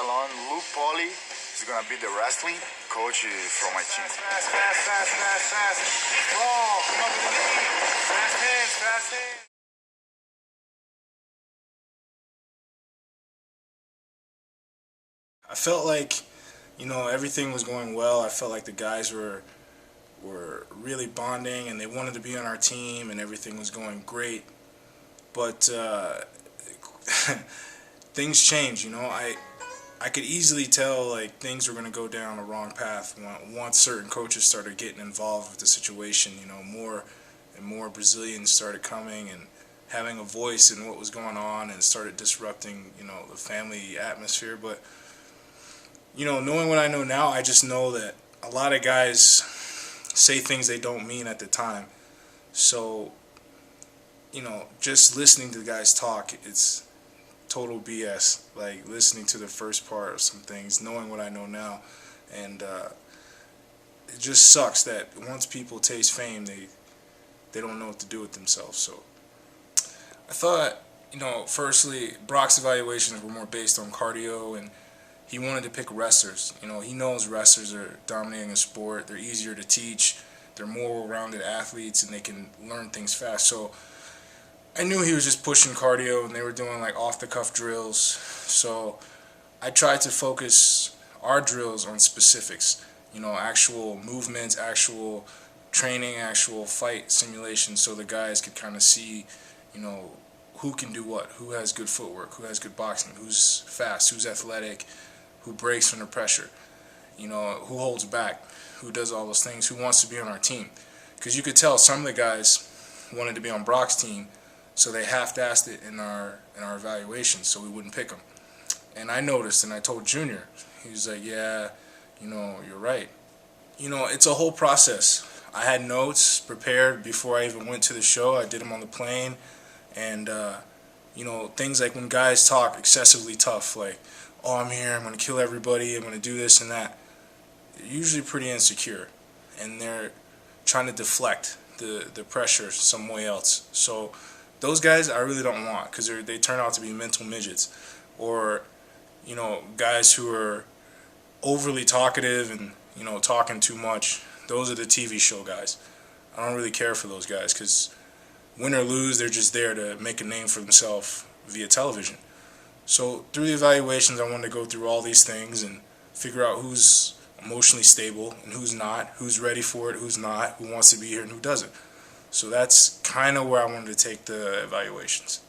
along, Lew Polley is going to be the wrestling coach for my team. Fast. Ball, come up with the lead. Fast hands. I felt like, everything was going well. I felt like the guys were really bonding and they wanted to be on our team and everything was going great. But things changed, I could easily tell like things were going to go down a wrong path once certain coaches started getting involved with the situation. More and more Brazilians started coming and having a voice in what was going on and started disrupting, the family atmosphere. But knowing what I know now, I just know that a lot of guys say things they don't mean at the time. So, just listening to the guys talk, it's total BS. Like listening to the first part of some things, knowing what I know now, and it just sucks that once people taste fame, they don't know what to do with themselves. So I thought, firstly, Brock's evaluations were more based on cardio, and he wanted to pick wrestlers. He knows wrestlers are dominating the sport. They're easier to teach. They're more well-rounded athletes, and they can learn things fast. So I knew he was just pushing cardio, and they were doing like off-the-cuff drills. So I tried to focus our drills on specifics. Actual movements, actual training, actual fight simulations, so the guys could kind of see, who can do what, who has good footwork, who has good boxing, who's fast, who's athletic, who breaks under pressure, who holds back, who does all those things, who wants to be on our team. Because you could tell some of the guys wanted to be on Brock's team, so they half-assed it in our evaluations, so we wouldn't pick them. And I noticed, and I told Junior, he was like, yeah, you're right. It's a whole process. I had notes prepared before I even went to the show. I did them on the plane, and things like when guys talk excessively tough, like, oh, I'm here, I'm going to kill everybody, I'm going to do this and that, they're usually pretty insecure, and they're trying to deflect the pressure some way else. So those guys I really don't want, because they turn out to be mental midgets, or guys who are overly talkative and talking too much. Those are the TV show guys. I don't really care for those guys, because win or lose, they're just there to make a name for themselves via television. So through the evaluations, I wanted to go through all these things and figure out who's emotionally stable and who's not, who's ready for it, who's not, who wants to be here and who doesn't. So that's kind of where I wanted to take the evaluations.